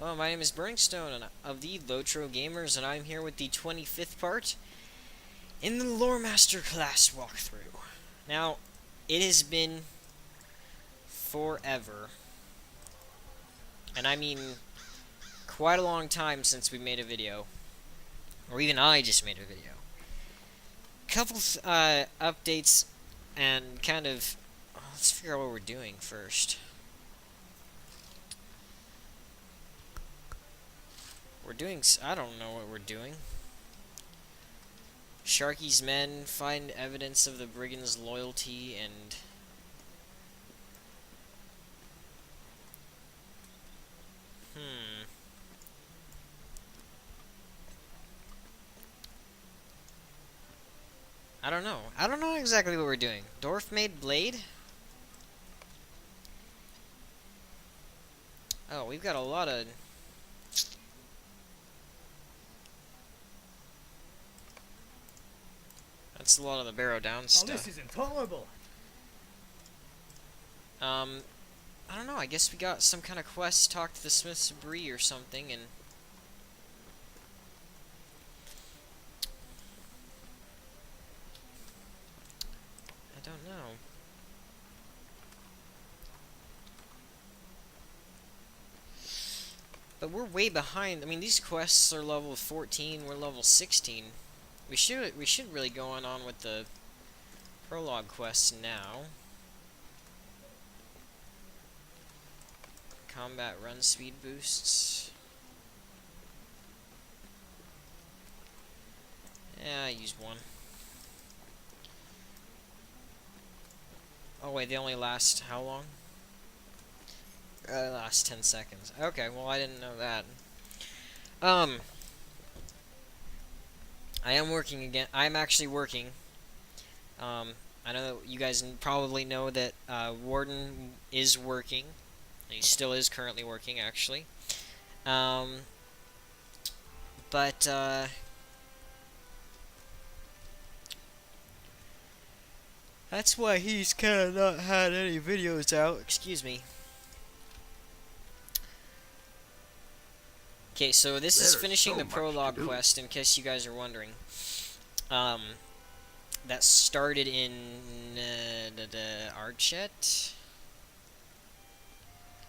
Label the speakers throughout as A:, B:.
A: Hello, my name is Burningstone of the LOTRO Gamers, and I'm here with the 25th part in the Lore-Master Class walkthrough. Now, it has been forever, and I mean quite a long time since we made a video, or even I just made a video. Couple updates and kind of, let's figure out what we're doing first. I don't know what we're doing. Sharky's men find evidence of the brigands' loyalty and... I don't know. I don't know exactly what we're doing. Dwarf-made blade? Oh, we've got a lot of... That's a lot of the barrow down stuff.
B: Oh, this is intolerable.
A: I don't know, I guess we got some kind of quest, talk to the Smith's Brie or something, and... I don't know. But we're way behind. I mean, these quests are level 14, we're level 16. We should really go on with the Prologue quests now. Combat run speed boosts. Yeah, I used one. Oh wait, they only last how long? Last 10 seconds. Okay, well I didn't know that. I am working again. I'm actually working. I know that you guys probably know that Warden is working. He still is currently working, actually. That's why he's kind of not had any videos out. Excuse me. Okay, so this is finishing the Prologue quest, in case you guys are wondering. That started in Archet.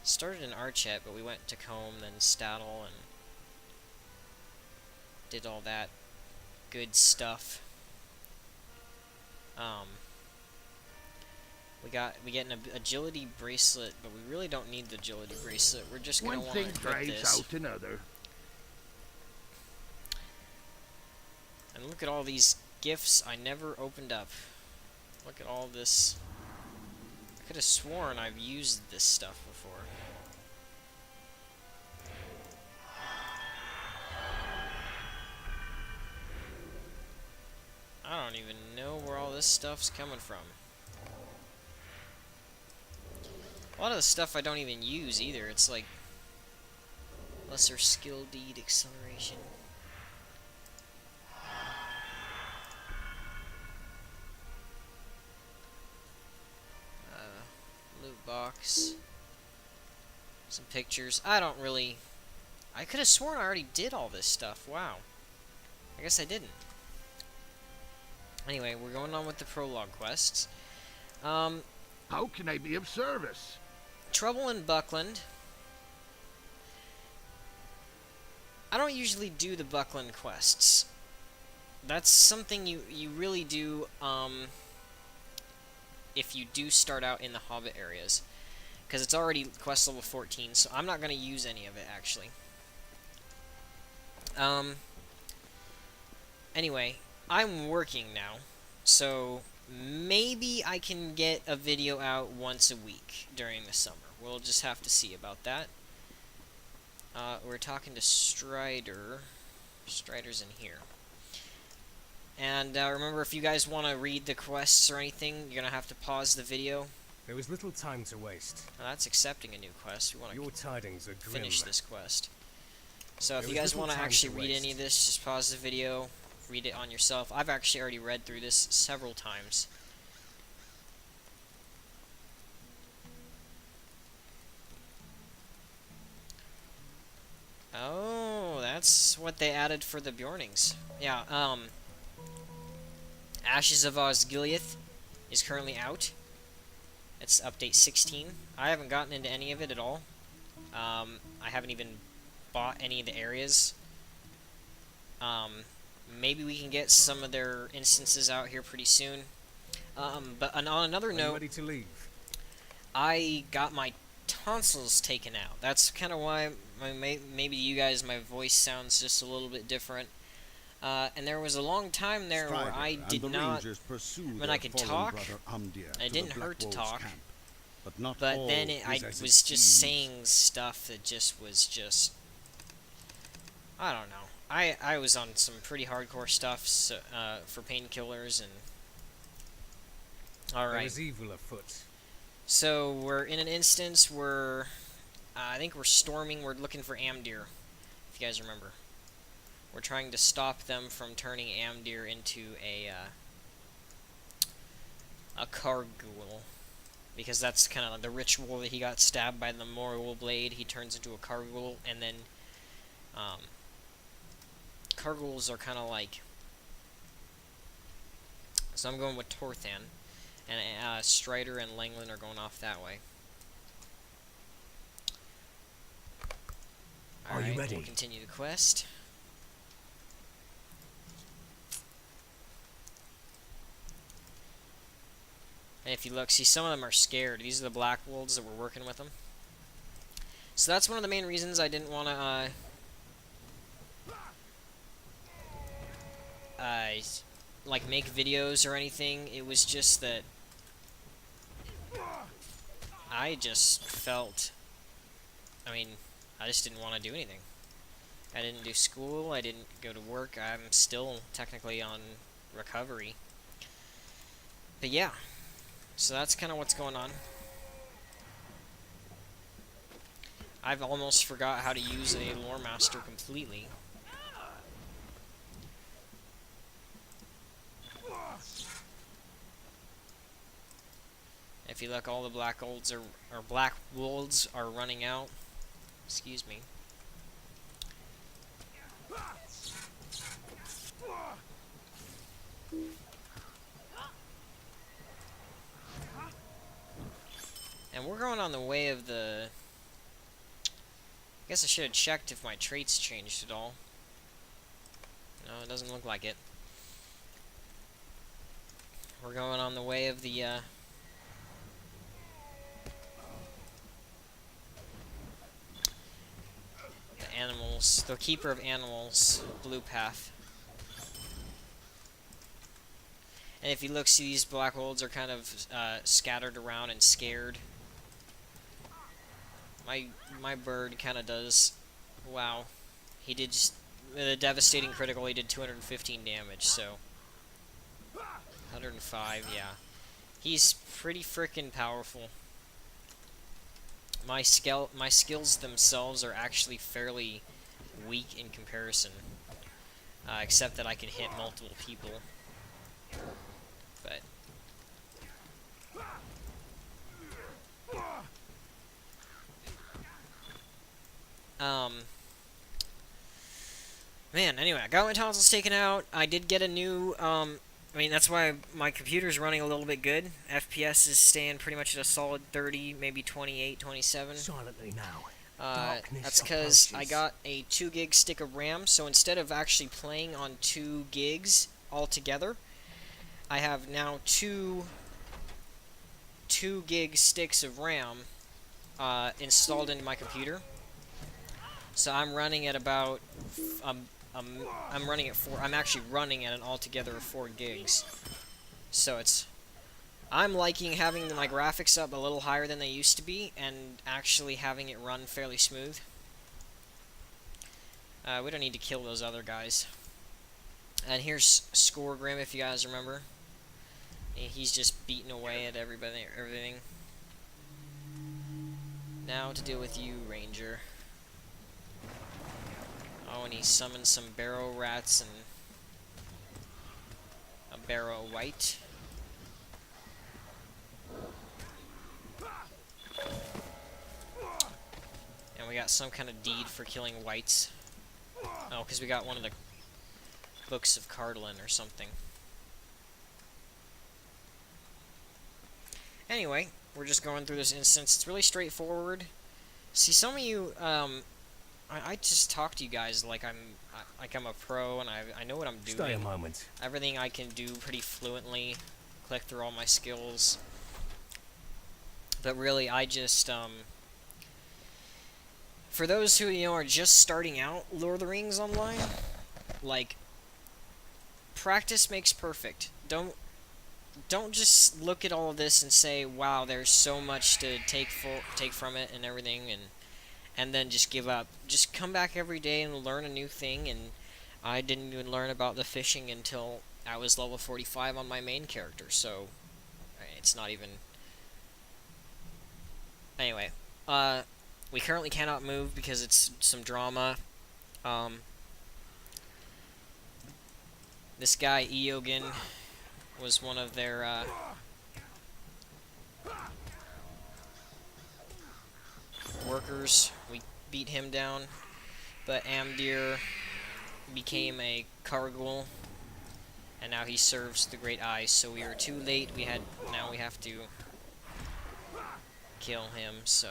A: Started in Archet, but we went to Combe, then Staddle, and did all that good stuff. We get an agility bracelet, but we really don't need the agility bracelet. We're just gonna want to equip this.
B: Out another.
A: And look at all these gifts I never opened up. Look at all this. I could have sworn I've used this stuff before. I don't even know where all this stuff's coming from. A lot of the stuff I don't even use either. It's like lesser skill deed acceleration. Loot box. Some pictures. I could have sworn I already did all this stuff. Wow. I guess I didn't. Anyway, we're going on with the Prologue quests.
B: How can I be of service?
A: Trouble in Buckland. I don't usually do the Buckland quests. That's something you really do if you do start out in the Hobbit areas, because it's already quest level 14, so I'm not going to use any of it, actually. Anyway, I'm working now, so maybe I can get a video out once a week during the summer. We'll just have to see about that. We're talking to Strider. Strider's in here. And remember, if you guys want to read the quests or anything, you're going to have to pause the video.
C: There was little time to waste.
A: Now, that's accepting a new quest. We want
C: Your tidings are grim.
A: finish this quest. So if you guys want to actually read any of this, just pause the video, read it on yourself. I've actually already read through this several times. that's what they added for the Bjornings. Yeah, Ashes of Osgiliath is currently out. It's update 16. I haven't gotten into any of it at all. I haven't even bought any of the areas. Maybe we can get some of their instances out here pretty soon. But on another note,
C: ready to leave?
A: I got my tonsils taken out. That's kind of why maybe you guys, my voice sounds just a little bit different. And there was a long time there where I did not, when I could talk, it didn't hurt to talk, but then I was just saying stuff that just was just, I don't know. I was on some pretty hardcore stuff for painkillers and... Alright.
C: There is evil afoot.
A: So we're in an instance where I think we're storming. We're looking for Amdir, if you guys remember. We're trying to stop them from turning Amdir into a Kargul, because that's kind of the ritual that he got stabbed by the Morgul blade. He turns into a Kargul, and then Karguls are kind of like. So I'm going with Torthan. And Strider and Langland are going off that way.
D: Are you ready?
A: We'll continue the quest. And if you look, see, some of them are scared. These are the Black Wolves that were working with them. So that's one of the main reasons I didn't want to like make videos or anything. It was just that I just felt, I mean, I just didn't want to do anything. I didn't do school, I didn't go to work, I'm still technically on recovery. But yeah, so that's kind of what's going on. I've almost forgot how to use a Lore-Master completely. If you look, all the Black Wolves are running out. Excuse me. And we're going on the way of the... I guess I should have checked if my traits changed at all. No, it doesn't look like it. We're going on the way of the animals, the Keeper of Animals, blue path. And if you look, see, these Black Wolves are kind of scattered around and scared. My bird kind of does. Wow, he did just the devastating critical. He did 215 damage. So 105, yeah. He's pretty frickin' powerful. My skills themselves are actually fairly weak in comparison, except that I can hit multiple people. But man, anyway, I got my tonsils taken out. I did get a new I mean, that's why my computer's running a little bit good. FPS is staying pretty much at a solid 30, maybe 28, 27.
D: Silently now.
A: That's because I got a 2 gig stick of RAM, so instead of actually playing on 2 gigs altogether, I have now two 2 gig sticks of RAM installed into my computer. So I'm running at about I'm running at 4. I'm actually running at an altogether of 4 gigs. So I'm liking having my graphics up a little higher than they used to be, and actually having it run fairly smooth. We don't need to kill those other guys. And here's Scoregrim, if you guys remember. He's just beating away at everything. Now to deal with you, Ranger. Oh, and he summoned some barrow rats and a barrow white. And we got some kind of deed for killing whites. Oh, because we got one of the books of Cardlin or something. Anyway, we're just going through this instance. It's really straightforward. See, some of you, I just talk to you guys like I'm a pro and I know what I'm doing.
C: Stay a moment.
A: Everything I can do pretty fluently. Click through all my skills. But really, I just, for those who, you know, are just starting out Lord of the Rings online, like, practice makes perfect. Don't just look at all of this and say, wow, there's so much to take from it and everything, and then just give up. Just come back every day and learn a new thing, and I didn't even learn about the fishing until I was level 45 on my main character, so it's not even... Anyway, we currently cannot move because it's some drama. This guy, Eogan, was one of their, workers. We beat him down, but Amdir became a Kargul, and now he serves the Great Eyes, so we are too late. Now we have to kill him, so...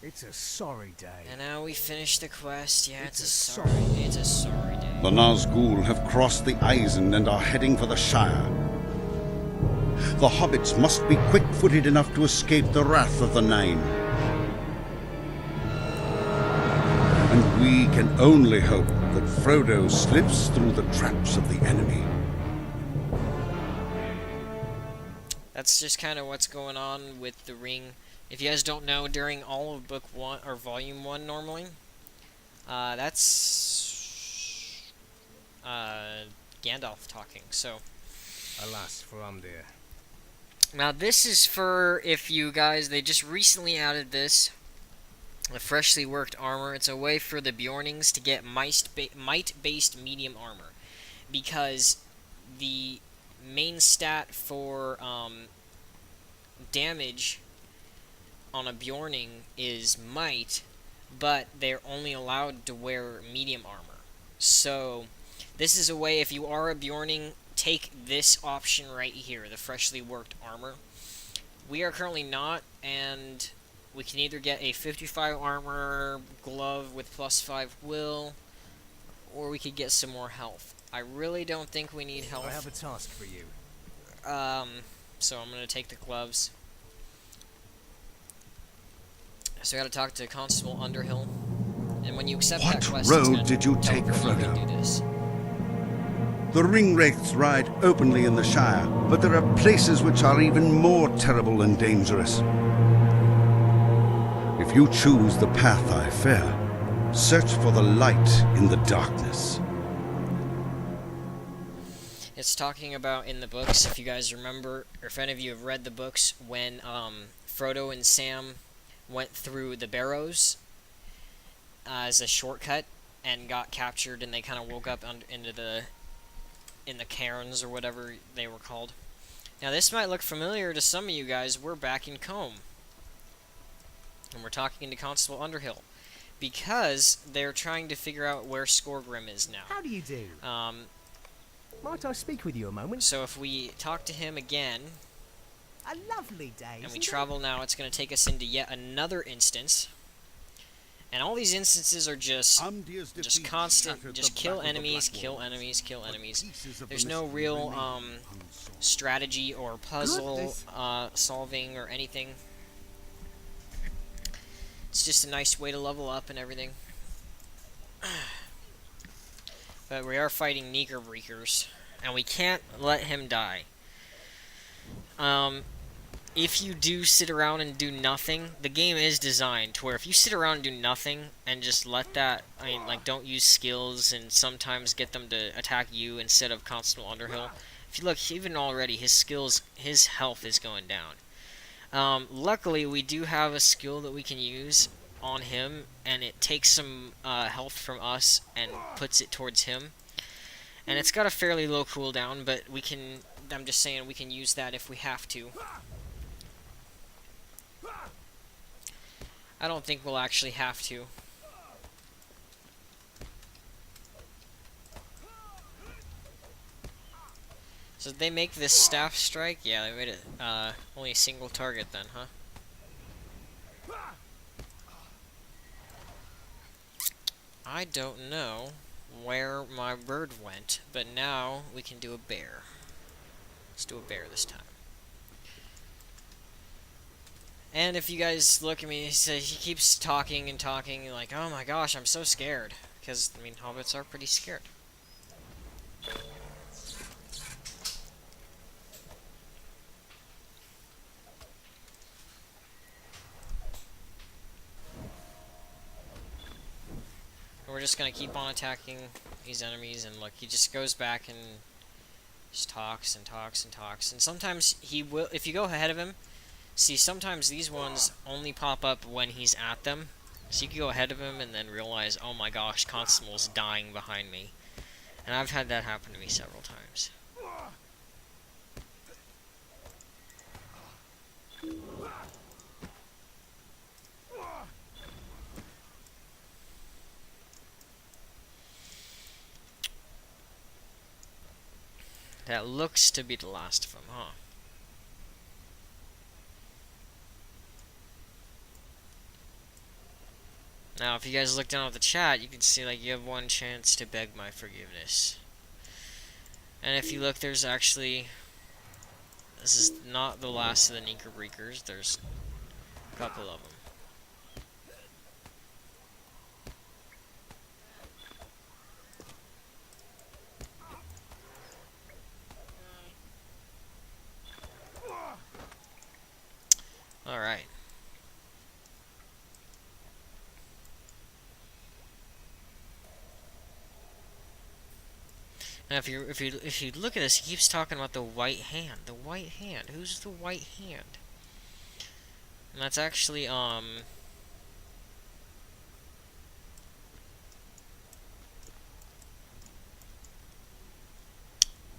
C: It's a sorry day.
A: And now we finish the quest. Yeah, it's a sorry day.
D: The Nazgul have crossed the Eisen and are heading for the Shire. The hobbits must be quick-footed enough to escape the wrath of the Nine. And we can only hope that Frodo slips through the traps of the enemy.
A: That's just kind of what's going on with the ring. If you guys don't know, during all of Book 1, or Volume 1 normally, that's Gandalf talking, so...
C: Alas for Umdir.
A: Now this is for, if you guys, they just recently added this, the freshly worked armor. It's a way for the Bjornings to get might-based medium armor, because the main stat for damage on a Bjorning is might, but they're only allowed to wear medium armor. So this is a way, if you are a Bjorning, take this option right here, the freshly worked armor. We are currently not, and we can either get a 55 armor glove with +5 will, or we could get some more health. I really don't think we need health.
C: I have a task for you.
A: So I'm gonna take the gloves. So I gotta talk to Constable Underhill. And when you accept that quest,
D: What
A: it's
D: road
A: gonna
D: did you
A: tell
D: take,
A: you you can
D: Frodo?
A: do this.
D: The ringwraiths ride openly in the Shire, but there are places which are even more terrible and dangerous. If you choose the path I fear, search for the light in the darkness.
A: It's talking about in the books, if you guys remember, or if any of you have read the books, when Frodo and Sam went through the Barrows as a shortcut and got captured, and they kind of woke up in the cairns or whatever they were called. Now this might look familiar to some of you guys. We're back in Combe, and we're talking to Constable Underhill because they're trying to figure out where Skorgrim is now.
C: How do you do? Might I speak with you a moment?
A: So if we talk to him again,
E: A lovely day.
A: and we
E: isn't it?
A: travel now, it's going to take us into yet another instance. And all these instances are just constant, just kill enemies, kill enemies, kill enemies. There's no real strategy or puzzle solving or anything. It's just a nice way to level up and everything. But we are fighting Negerbreakers, and we can't let him die. If you do sit around and do nothing, the game is designed to where if you sit around and do nothing and just let that, I mean, like, don't use skills and sometimes get them to attack you instead of Constable Underhill. If you look, even already, his health is going down. Luckily, we do have a skill that we can use on him, and it takes some health from us and puts it towards him. And it's got a fairly low cooldown, but we can, I'm just saying, we can use that if we have to. I don't think we'll actually have to. So did they make this staff strike? Yeah, they made it only a single target then, huh? I don't know where my bird went, but now we can do a bear. Let's do a bear this time. And if you guys look at me, he keeps talking and talking, like, oh my gosh, I'm so scared. Because, I mean, hobbits are pretty scared. We're just gonna keep on attacking these enemies, and look, he just goes back and just talks and talks and talks. And sometimes he will, if you go ahead of him, see, sometimes these ones only pop up when he's at them. So you can go ahead of him and then realize, oh my gosh, Constable's dying behind me. And I've had that happen to me several times. That looks to be the last of them, huh? Now, if you guys look down at the chat, you can see, like, you have one chance to beg my forgiveness. And if you look, there's actually... This is not the last of the Knickerbreakers. There's a couple of them. Alright. Now, if you look at this, he keeps talking about the white hand. The white hand. Who's the white hand? And that's actually talking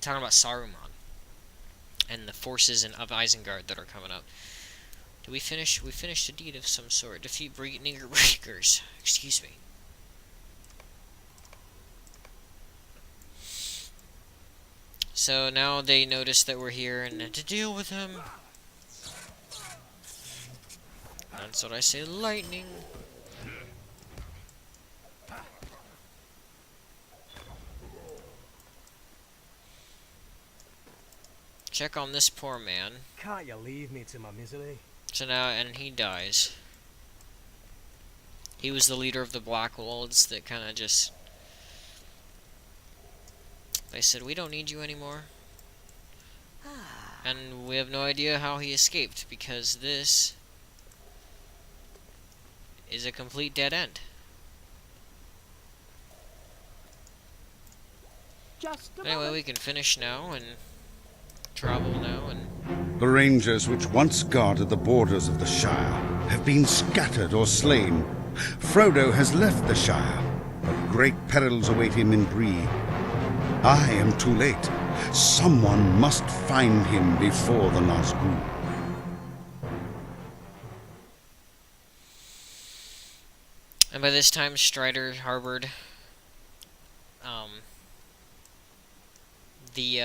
A: about Saruman and the forces of Isengard that are coming up. Did we finish? We finished a deed of some sort. Defeat Knickerbreakers. Excuse me. So now they notice that we're here and to deal with him. That's what I say, lightning. Check on this poor man.
C: Can't you leave me to my misery?
A: So now, and he dies. He was the leader of the Black Wolves that kind of just... They said, we don't need you anymore. And we have no idea how he escaped, because this is a complete dead end. Anyway, we can finish now and travel now and...
D: The rangers which once guarded the borders of the Shire have been scattered or slain. Frodo has left the Shire, but great perils await him in Bree. I am too late. Someone must find him before the Nazgûl.
A: And by this time, Strider harbored the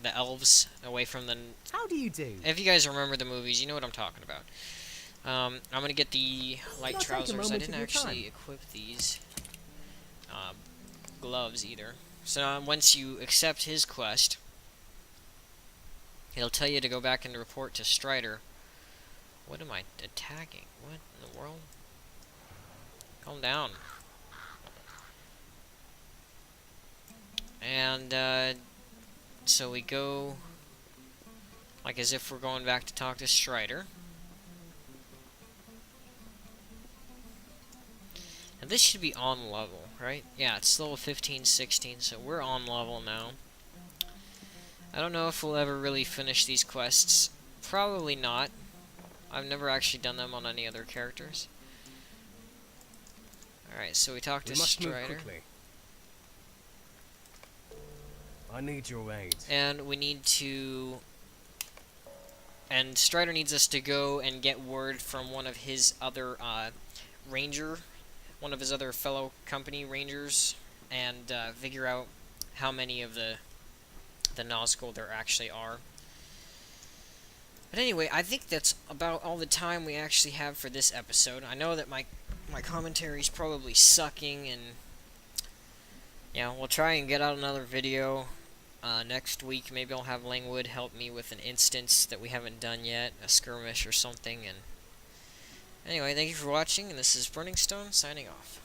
A: elves away from the...
E: How do you do?
A: If you guys remember the movies, you know what I'm talking about. I'm gonna get the light trousers. I didn't actually equip these gloves either. So once you accept his quest, he'll tell you to go back and report to Strider. What am I attacking? What in the world? Calm down. And so we go like as if we're going back to talk to Strider. And this should be on level, right? Yeah, it's level 15, 16, so we're on level now. I don't know if we'll ever really finish these quests. Probably not. I've never actually done them on any other characters. Alright, so we talked to Strider.
C: I need your aid.
A: And we need to And Strider needs us to go and get word from one of his other one of his other fellow company rangers, and figure out how many of the Nazgul there actually are. But anyway, I think that's about all the time we actually have for this episode. I know that my commentary is probably sucking, and yeah, we'll try and get out another video next week. Maybe I'll have Langwood help me with an instance that we haven't done yet, a skirmish or something. And anyway, thank you for watching, and this is Burning Stone signing off.